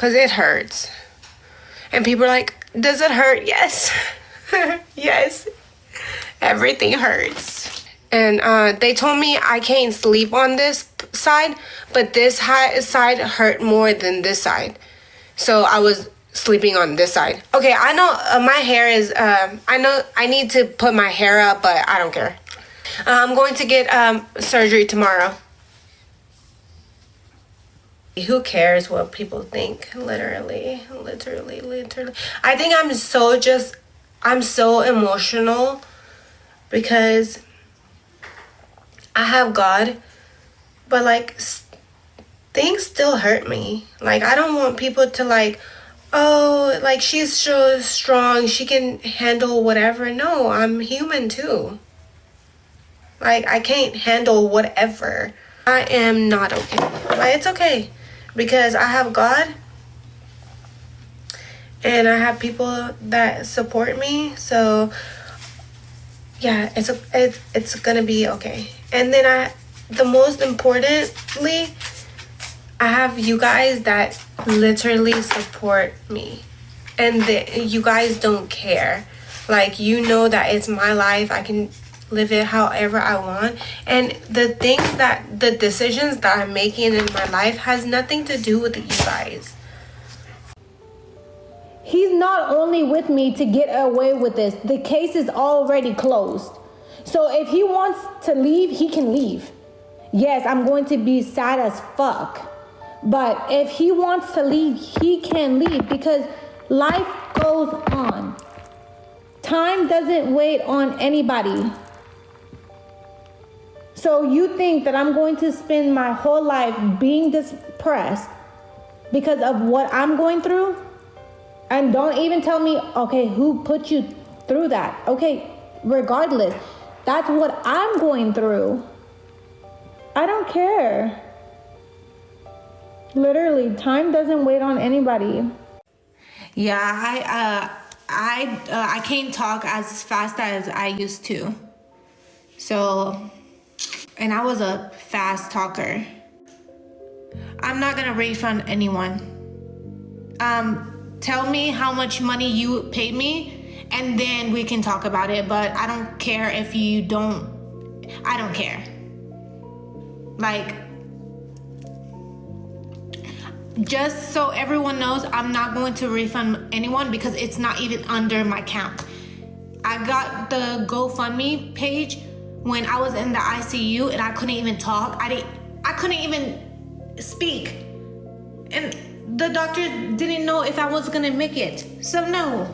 because it hurts. And people are like, does it hurt? Yes. Yes. Everything hurts. And they told me I can't sleep on this side, but this side hurt more than this side. So I was sleeping on this side. Okay, I know my hair is, I know I need to put my hair up, but I don't care. I'm going to get surgery tomorrow. Who cares what people think? Literally. I think I'm so emotional because I have God, but like things still hurt me. Like I don't want people to like, oh, like she's so strong, she can handle whatever. No, I'm human too. Like I can't handle whatever. I am not okay. But it's okay because I have God and I have people that support me. So yeah, it's gonna be okay. And then the most importantly, I have you guys that literally support me, and you guys don't care. Like, you know that it's my life, I can live it however I want, and the decisions that I'm making in my life has nothing to do with you guys. He's not only with me to get away with this. The case is already closed. So if he wants to leave, he can leave. Yes, I'm going to be sad as fuck. But if he wants to leave, he can leave because life goes on. Time doesn't wait on anybody. So you think that I'm going to spend my whole life being depressed because of what I'm going through? And don't even tell me, okay, who put you through that? Okay, regardless, that's what I'm going through. I don't care. Literally, time doesn't wait on anybody. Yeah, I can't talk as fast as I used to. So, and I was a fast talker. I'm not gonna refund anyone. Tell me how much money you paid me, and then we can talk about it. But I don't care if you don't. I don't care. Like, just so everyone knows, I'm not going to refund anyone because it's not even under my count. I got the GoFundMe page when I was in the ICU and I couldn't even talk. I couldn't even speak. And the doctor didn't know if I was gonna make it. So no,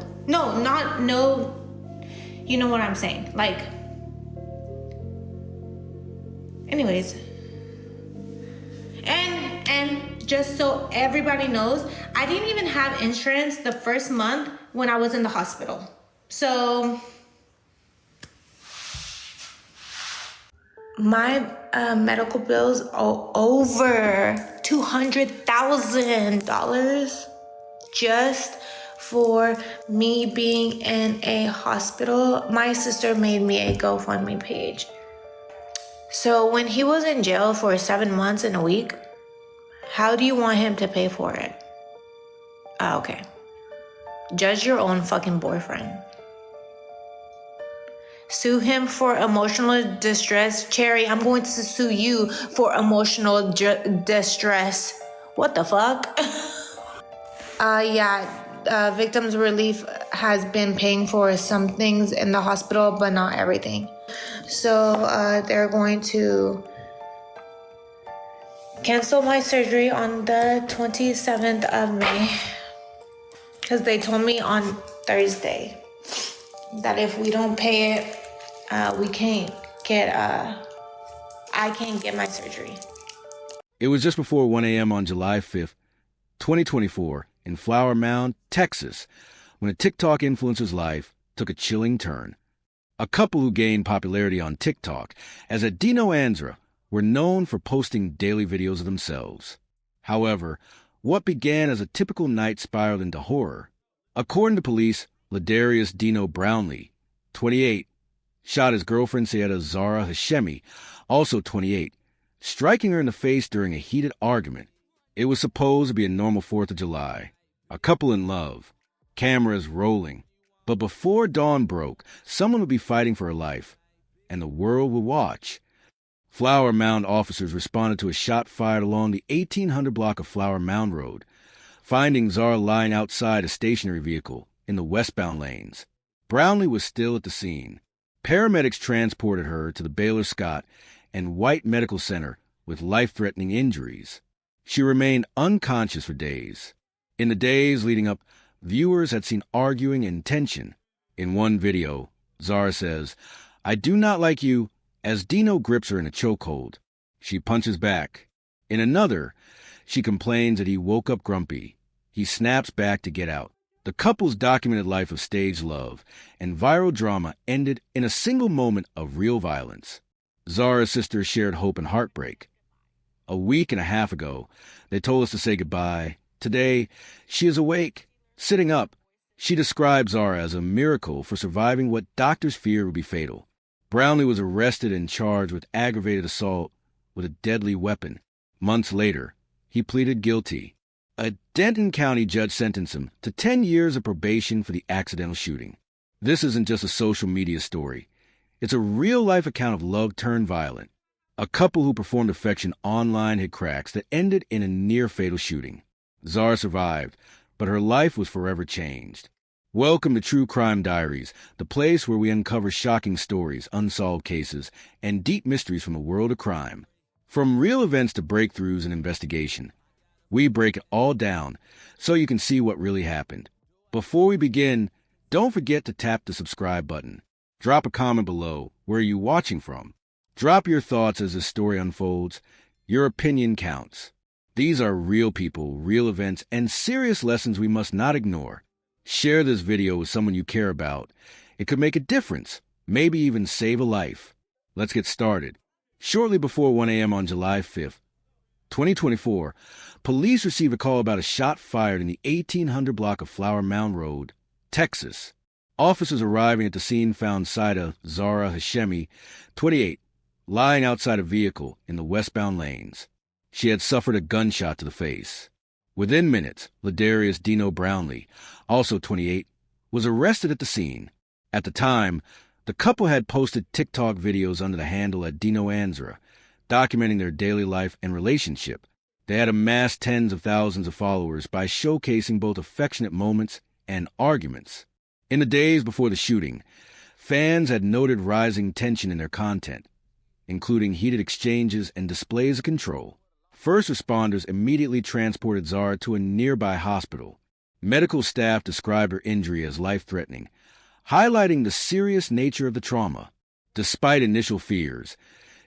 you know what I'm saying. Like, anyways. And just so everybody knows, I didn't even have insurance the first month when I was in the hospital. So my medical bills are over $200,000 just for me being in a hospital. My sister made me a GoFundMe page. So when he was in jail for 7 months and a week, how do you want him to pay for it? Okay. Judge your own fucking boyfriend. Sue him for emotional distress. Cherry, I'm going to sue you for emotional distress. What the fuck? Victims Relief has been paying for some things in the hospital, but not everything. So they're going to cancel my surgery on the 27th of May. Because they told me on Thursday that if we don't pay it, we can't get, I can't get my surgery. It was just before 1 a.m. on July 5th, 2024, in Flower Mound, Texas, when a TikTok influencer's life took a chilling turn. A couple who gained popularity on TikTok as Adino Andra were known for posting daily videos of themselves. However, what began as a typical night spiraled into horror. According to police, Ladarius Dino Brownlee, 28, shot his girlfriend Sayeda Zara Hashemi, also 28, striking her in the face during a heated argument. It was supposed to be a normal 4th of July. A couple in love. Cameras rolling. But before dawn broke, someone would be fighting for her life, and the world would watch. Flower Mound officers responded to a shot fired along the 1800 block of Flower Mound Road, finding Zara lying outside a stationary vehicle in the westbound lanes. Brownlee was still at the scene. Paramedics transported her to the Baylor Scott and White Medical Center with life-threatening injuries. She remained unconscious for days. In the days leading up, viewers had seen arguing and tension. In one video, Zara says, "I do not like you," as Dino grips her in a chokehold. She punches back. In another, she complains that he woke up grumpy. He snaps back to get out. The couple's documented life of staged love and viral drama ended in a single moment of real violence. Zara's sister shared hope and heartbreak. A week and a half ago, they told us to say goodbye. Today, she is awake, sitting up. She described Zara as a miracle for surviving what doctors feared would be fatal. Brownlee was arrested and charged with aggravated assault with a deadly weapon. Months later, he pleaded guilty. A Denton County judge sentenced him to 10 years of probation for the accidental shooting. This isn't just a social media story. It's a real-life account of love turned violent. A couple who performed affection online hit cracks that ended in a near-fatal shooting. Zara survived, but her life was forever changed. Welcome to True Crime Diaries, the place where we uncover shocking stories, unsolved cases, and deep mysteries from the world of crime. From real events to breakthroughs and investigation, we break it all down so you can see what really happened. Before we begin, don't forget to tap the subscribe button. Drop a comment below. Where are you watching from? Drop your thoughts as this story unfolds. Your opinion counts. These are real people, real events, and serious lessons we must not ignore. Share this video with someone you care about. It could make a difference, maybe even save a life. Let's get started. Shortly before 1 a.m. on July 5th, 2024, police received a call about a shot fired in the 1800 block of Flower Mound Road, Texas. Officers arriving at the scene found Saida Zara Hashemi, 28, lying outside a vehicle in the westbound lanes. She had suffered a gunshot to the face. Within minutes, Ladarius Dino Brownlee, also 28, was arrested at the scene. At the time, the couple had posted TikTok videos under the handle at Dino Anzra, documenting their daily life and relationship. They had amassed tens of thousands of followers by showcasing both affectionate moments and arguments. In the days before the shooting, fans had noted rising tension in their content, including heated exchanges and displays of control. First responders immediately transported Zara to a nearby hospital. Medical staff described her injury as life-threatening, highlighting the serious nature of the trauma. Despite initial fears,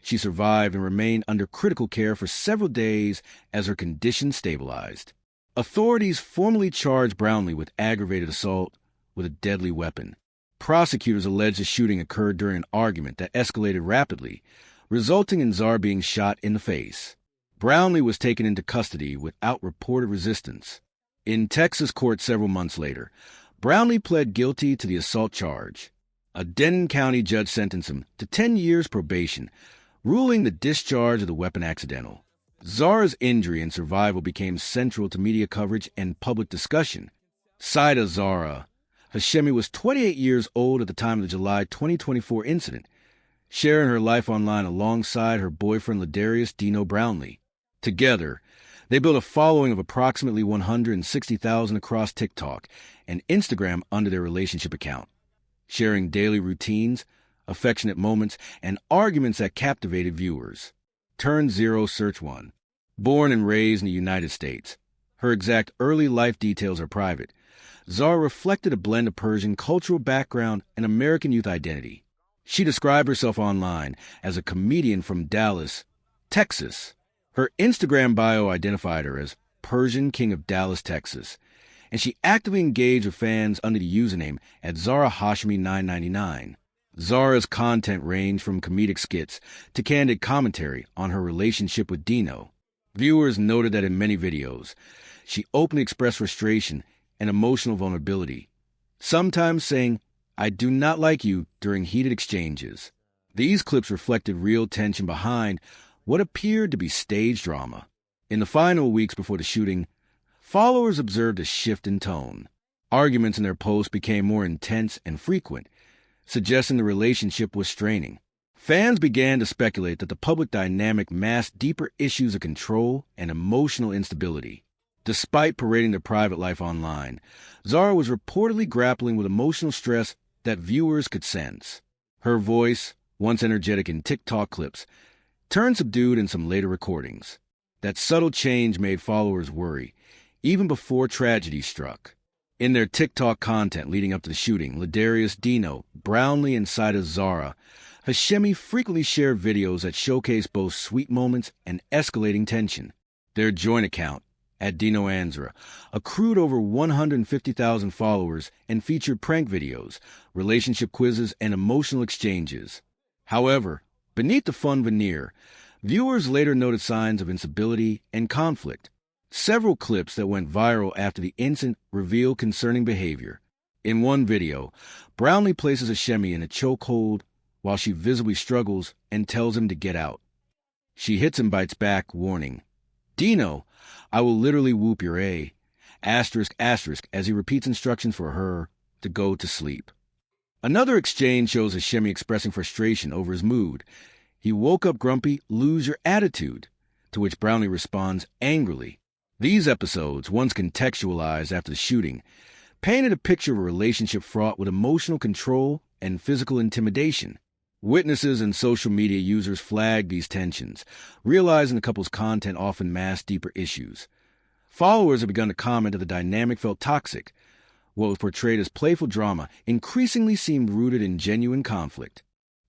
she survived and remained under critical care for several days as her condition stabilized. Authorities formally charged Brownlee with aggravated assault with a deadly weapon. Prosecutors alleged the shooting occurred during an argument that escalated rapidly, resulting in Zara being shot in the face. Brownlee was taken into custody without reported resistance. In Texas court several months later, Brownlee pled guilty to the assault charge. A Denton County judge sentenced him to 10 years probation, ruling the discharge of the weapon accidental. Zara's injury and survival became central to media coverage and public discussion. Saida Zara Hashemi was 28 years old at the time of the July 2024 incident, sharing her life online alongside her boyfriend Ladarius Dino Brownlee. Together, they built a following of approximately 160,000 across TikTok and Instagram under their relationship account, sharing daily routines, affectionate moments, and arguments that captivated viewers. Turn Zero Search 1. Born and raised in the United States, her exact early life details are private. Zara reflected a blend of Persian cultural background and American youth identity. She described herself online as a comedian from Dallas, Texas. Her Instagram bio identified her as Persian King of Dallas, Texas, and she actively engaged with fans under the username at Zara Hashmi 999. Zara's content ranged from comedic skits to candid commentary on her relationship with Dino. Viewers noted that in many videos, she openly expressed frustration and emotional vulnerability, sometimes saying, "I do not like you," during heated exchanges. These clips reflected real tension behind what appeared to be stage drama. In the final weeks before the shooting, followers observed a shift in tone. Arguments in their posts became more intense and frequent, suggesting the relationship was straining. Fans began to speculate that the public dynamic masked deeper issues of control and emotional instability. Despite parading their private life online, Zara was reportedly grappling with emotional stress that viewers could sense. Her voice, once energetic in TikTok clips, turned subdued in some later recordings. That subtle change made followers worry, even before tragedy struck. In their TikTok content leading up to the shooting, Ladarius, Dino, Brownlee, and Saida Zara, Hashemi frequently shared videos that showcase both sweet moments and escalating tension. Their joint account, at Dino Anzra, accrued over 150,000 followers and featured prank videos, relationship quizzes, and emotional exchanges. However, beneath the fun veneer, viewers later noted signs of instability and conflict. Several clips that went viral after the incident revealed concerning behavior. In one video, Brownlee places Hashemi in a chokehold while she visibly struggles and tells him to get out. She hits and bites back, warning, "Dino, I will literally whoop your A," asterisk, asterisk, as he repeats instructions for her to go to sleep. Another exchange shows Hashemi expressing frustration over his mood. "He woke up grumpy, lose your attitude," to which Brownlee responds angrily. These episodes, once contextualized after the shooting, painted a picture of a relationship fraught with emotional control and physical intimidation. Witnesses and social media users flagged these tensions, realizing the couple's content often masked deeper issues. Followers have begun to comment that the dynamic felt toxic. What was portrayed as playful drama increasingly seemed rooted in genuine conflict.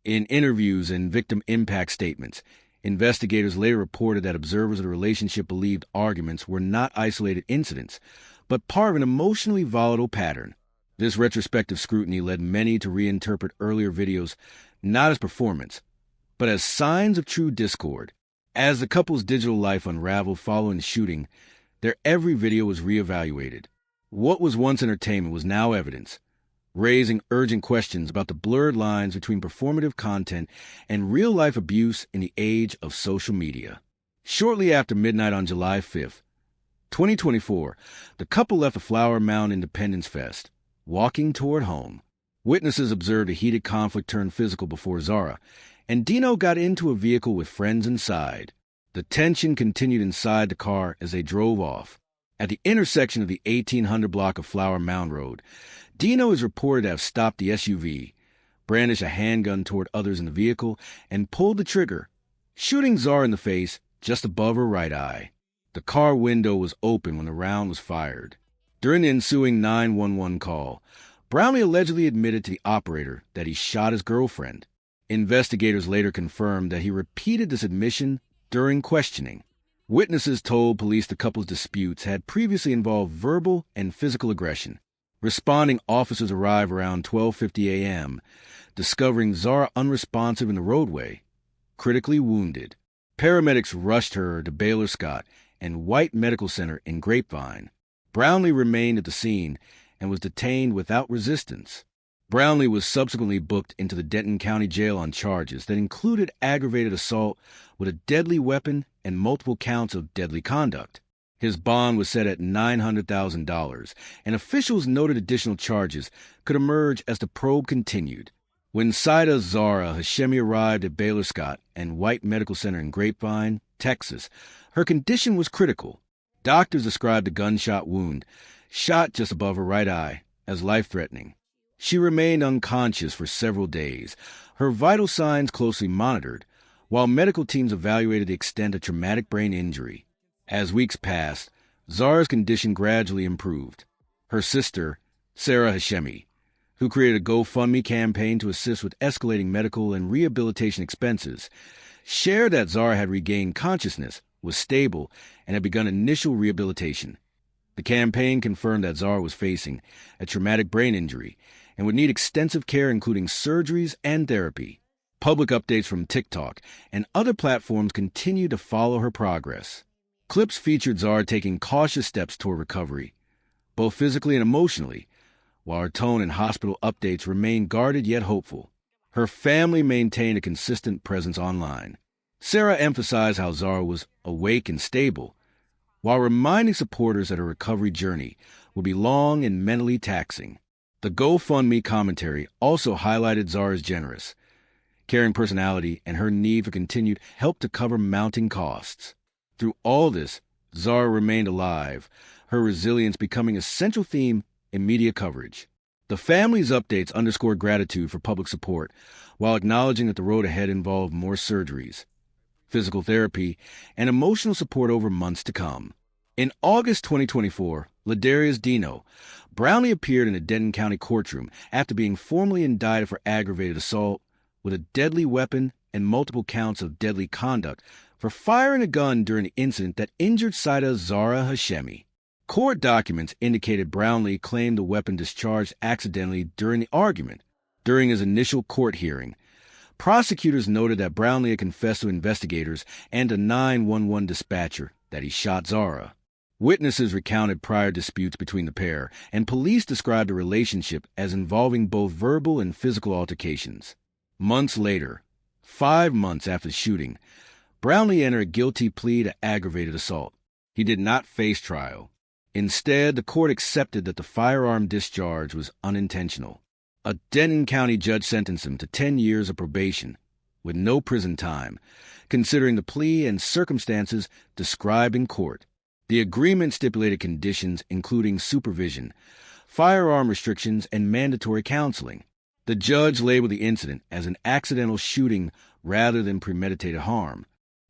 In interviews and victim impact statements, investigators later reported that observers of the relationship believed arguments were not isolated incidents, but part of an emotionally volatile pattern. This retrospective scrutiny led many to reinterpret earlier videos not as performance, but as signs of true discord. As the couple's digital life unraveled following the shooting, their every video was reevaluated. What was once entertainment was now evidence, raising urgent questions about the blurred lines between performative content and real-life abuse in the age of social media. Shortly after midnight on July 5th, 2024, the couple left the Flower Mound Independence Fest, walking toward home. Witnesses observed a heated conflict turn physical before Zara, and Dino got into a vehicle with friends inside. The tension continued inside the car as they drove off. At the intersection of the 1800 block of Flower Mound Road, Dino is reported to have stopped the SUV, brandished a handgun toward others in the vehicle, and pulled the trigger, shooting Zara in the face just above her right eye. The car window was open when the round was fired. During the ensuing 911 call, Brownlee allegedly admitted to the operator that he shot his girlfriend. Investigators later confirmed that he repeated this admission during questioning. Witnesses told police the couple's disputes had previously involved verbal and physical aggression. Responding officers arrived around 12:50 a.m., discovering Zara unresponsive in the roadway, critically wounded. Paramedics rushed her to Baylor Scott and White Medical Center in Grapevine. Brownlee remained at the scene and was detained without resistance. Brownlee was subsequently booked into the Denton County Jail on charges that included aggravated assault with a deadly weapon and multiple counts of deadly conduct. His bond was set at $900,000, and officials noted additional charges could emerge as the probe continued. When Saida Zara Hashemi arrived at Baylor Scott and White Medical Center in Grapevine, Texas, her condition was critical. Doctors described a gunshot wound, shot just above her right eye, as life-threatening. She remained unconscious for several days, her vital signs closely monitored, while medical teams evaluated the extent of traumatic brain injury. As weeks passed, Zara's condition gradually improved. Her sister, Sarah Hashemi, who created a GoFundMe campaign to assist with escalating medical and rehabilitation expenses, shared that Zara had regained consciousness, was stable, and had begun initial rehabilitation. The campaign confirmed that Zara was facing a traumatic brain injury and would need extensive care, including surgeries and therapy. Public updates from TikTok and other platforms continue to follow her progress. Clips featured Zara taking cautious steps toward recovery, both physically and emotionally, while her tone and hospital updates remained guarded yet hopeful. Her family maintained a consistent presence online. Sarah emphasized how Zara was awake and stable, while reminding supporters that her recovery journey will be long and mentally taxing. The GoFundMe commentary also highlighted Zara's generous, caring personality and her need for continued help to cover mounting costs. Through all this, Zara remained alive, her resilience becoming a central theme in media coverage. The family's updates underscored gratitude for public support, while acknowledging that the road ahead involved more surgeries, physical therapy, and emotional support over months to come. In August 2024, Ladarius Dino Brownlee appeared in a Denton County courtroom after being formally indicted for aggravated assault with a deadly weapon and multiple counts of deadly conduct for firing a gun during the incident that injured Saida Zara Hashemi. Court documents indicated Brownlee claimed the weapon discharged accidentally during the argument. During his initial court hearing, prosecutors noted that Brownlee had confessed to investigators and a 911 dispatcher that he shot Zara. Witnesses recounted prior disputes between the pair, and police described the relationship as involving both verbal and physical altercations. Months later, 5 months after the shooting, Brownlee entered a guilty plea to aggravated assault. He did not face trial. Instead, the court accepted that the firearm discharge was unintentional. A Denton County judge sentenced him to 10 years of probation, with no prison time, considering the plea and circumstances described in court. The agreement stipulated conditions including supervision, firearm restrictions, and mandatory counseling. The judge labeled the incident as an accidental shooting rather than premeditated harm.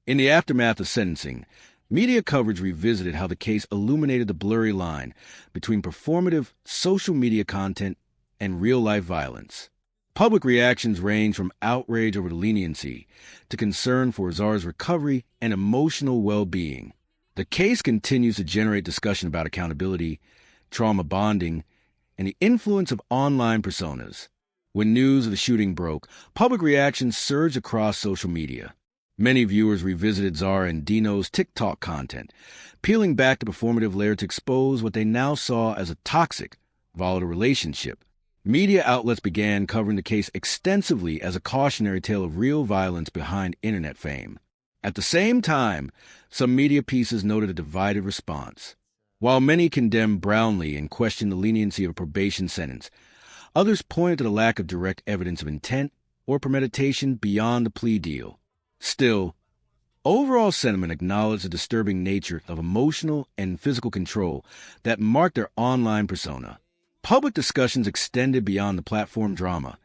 In the aftermath of sentencing, media coverage revisited how the case illuminated the blurry line between performative social media content and real-life violence. Public reactions ranged from outrage over the leniency to concern for Zara's recovery and emotional well-being. The case continues to generate discussion about accountability, trauma bonding, and the influence of online personas. When news of the shooting broke, public reactions surged across social media. Many viewers revisited Zara and Dino's TikTok content, peeling back the performative layer to expose what they now saw as a toxic, volatile relationship. Media outlets began covering the case extensively as a cautionary tale of real violence behind internet fame. At the same time, some media pieces noted a divided response. While many condemned Brownlee and questioned the leniency of a probation sentence, others pointed to the lack of direct evidence of intent or premeditation beyond the plea deal. Still, overall sentiment acknowledged the disturbing nature of emotional and physical control that marked their online persona. Public discussions extended beyond the platform drama,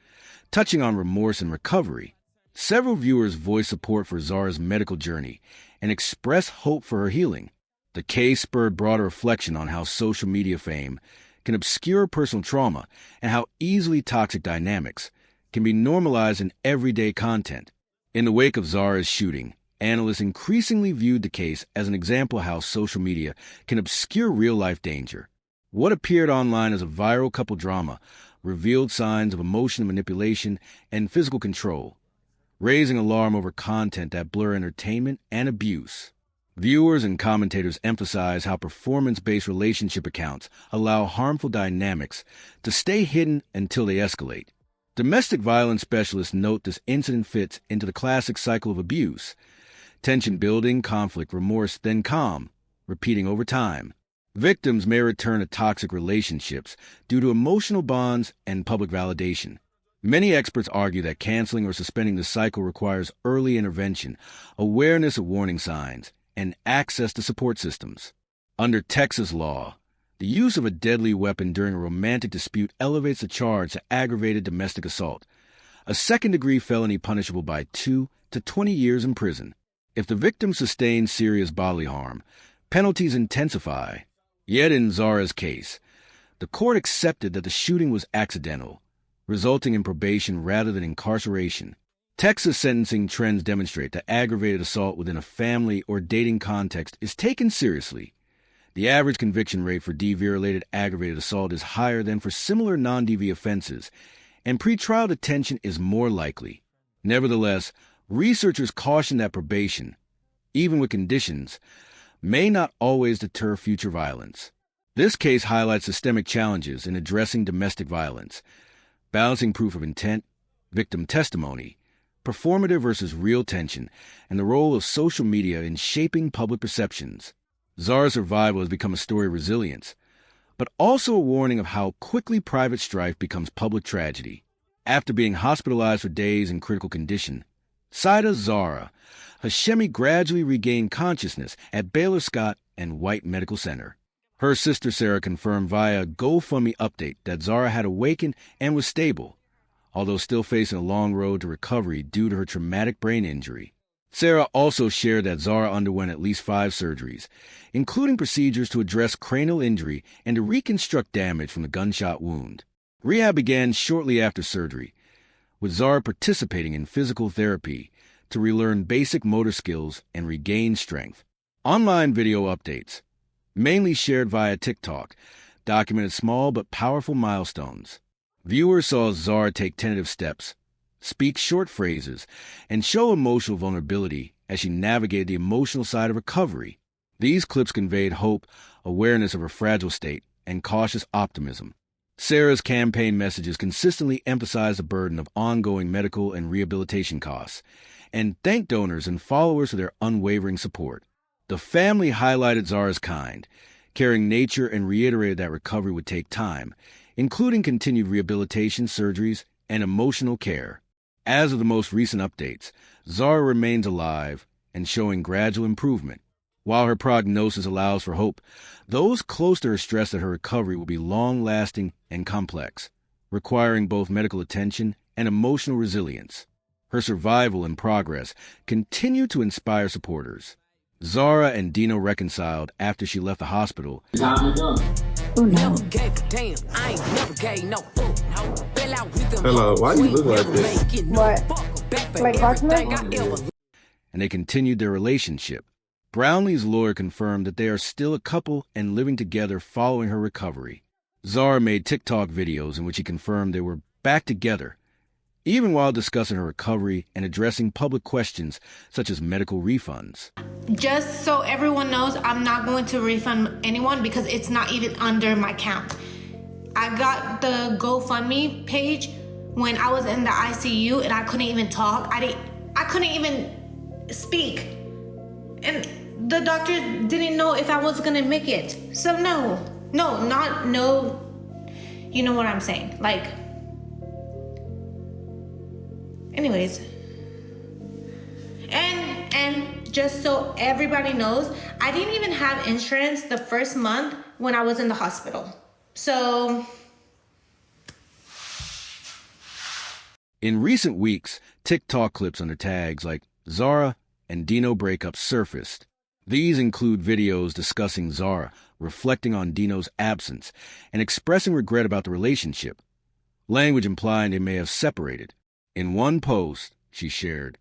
touching on remorse and recovery. Several viewers voiced support for Zara's medical journey and expressed hope for her healing. The case spurred broader reflection on how social media fame can obscure personal trauma and how easily toxic dynamics can be normalized in everyday content. In the wake of Zara's shooting, analysts increasingly viewed the case as an example of how social media can obscure real-life danger. What appeared online as a viral couple drama revealed signs of emotional manipulation and physical control, raising alarm over content that blur entertainment and abuse. Viewers and commentators emphasize how performance-based relationship accounts allow harmful dynamics to stay hidden until they escalate. Domestic violence specialists note this incident fits into the classic cycle of abuse: tension building, conflict, remorse, then calm, repeating over time. Victims may return to toxic relationships due to emotional bonds and public validation. Many experts argue that canceling or suspending the cycle requires early intervention, awareness of warning signs, and access to support systems. Under Texas law, the use of a deadly weapon during a romantic dispute elevates the charge to aggravated domestic assault, a second-degree felony punishable by 2 to 20 years in prison. If the victim sustains serious bodily harm, penalties intensify. Yet in Zara's case, the court accepted that the shooting was accidental, resulting in probation rather than incarceration. Texas sentencing trends demonstrate that aggravated assault within a family or dating context is taken seriously. The average conviction rate for DV-related aggravated assault is higher than for similar non-DV offenses, and pretrial detention is more likely. Nevertheless, researchers caution that probation, even with conditions, may not always deter future violence. This case highlights systemic challenges in addressing domestic violence, balancing proof of intent, victim testimony, performative versus real tension, and the role of social media in shaping public perceptions. Zara's survival has become a story of resilience, but also a warning of how quickly private strife becomes public tragedy. After being hospitalized for days in critical condition, Saida Zara Hashemi gradually regained consciousness at Baylor Scott and White Medical Center. Her sister Sarah confirmed via a GoFundMe update that Zara had awakened and was stable, although still facing a long road to recovery due to her traumatic brain injury. Sarah also shared that Zara underwent at least 5 surgeries, including procedures to address cranial injury and to reconstruct damage from the gunshot wound. Rehab began shortly after surgery, with Zara participating in physical therapy to relearn basic motor skills and regain strength. Online video updates, mainly shared via TikTok, documented small but powerful milestones. Viewers saw Zara take tentative steps, speak short phrases, and show emotional vulnerability as she navigated the emotional side of recovery. These clips conveyed hope, awareness of her fragile state, and cautious optimism. Sarah's campaign messages consistently emphasized the burden of ongoing medical and rehabilitation costs, and thanked donors and followers for their unwavering support. The family highlighted Zara's kind, caring nature, and reiterated that recovery would take time, including continued rehabilitation, surgeries, and emotional care. As of the most recent updates, Zara remains alive and showing gradual improvement. While her prognosis allows for hope, those close to her stress that her recovery will be long-lasting and complex, requiring both medical attention and emotional resilience. Her survival and progress continue to inspire supporters. Zara and Dino reconciled after she left the hospital. Hello, why you look like this? What? Like Cosmo? And they continued their relationship. Brownlee's lawyer confirmed that they are still a couple and living together following her recovery. Zara made TikTok videos in which he confirmed they were back together, even while discussing her recovery and addressing public questions such as medical refunds. Just so everyone knows, I'm not going to refund anyone because it's not even under my count. I got the GoFundMe page when I was in the ICU and I couldn't even talk. I couldn't even speak. And the doctor didn't know if I was gonna make it. So no, you know what I'm saying. Like, anyways. And just so everybody knows, I didn't even have insurance the first month when I was in the hospital. So in recent weeks, TikTok clips under tags like Zara and Dino breakup surfaced. These include videos discussing Zara reflecting on Dino's absence and expressing regret about the relationship, language implying they may have separated. In one post, she shared,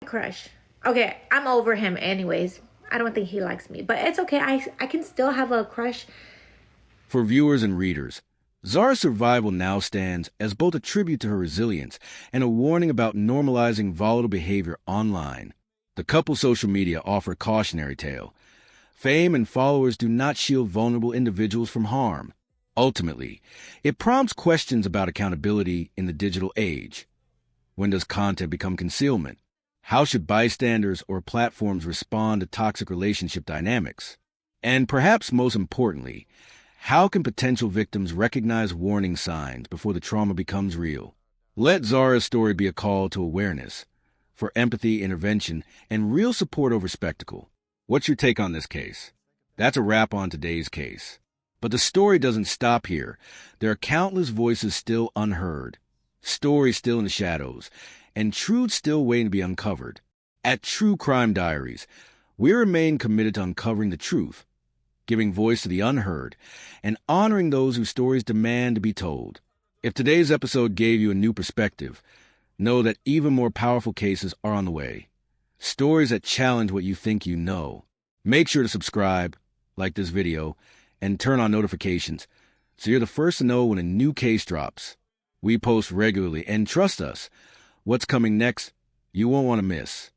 Crush. Okay, I'm over him anyways. I don't think he likes me, but it's okay. I can still have a crush. For viewers and readers, Zara's survival now stands as both a tribute to her resilience and a warning about normalizing volatile behavior online. The couple's social media offer a cautionary tale. Fame and followers do not shield vulnerable individuals from harm. Ultimately, it prompts questions about accountability in the digital age. When does content become concealment? How should bystanders or platforms respond to toxic relationship dynamics? And perhaps most importantly, how can potential victims recognize warning signs before the trauma becomes real? Let Zara's story be a call to awareness, for empathy, intervention, and real support over spectacle. What's your take on this case? That's a wrap on today's case. But the story doesn't stop here. There are countless voices still unheard, stories still in the shadows, and truth still waiting to be uncovered. At True Crime Diaries, we remain committed to uncovering the truth, giving voice to the unheard, and honoring those whose stories demand to be told. If today's episode gave you a new perspective, know that even more powerful cases are on the way. Stories that challenge what you think you know. Make sure to subscribe, like this video, and turn on notifications so you're the first to know when a new case drops. We post regularly, and trust us, what's coming next, you won't want to miss.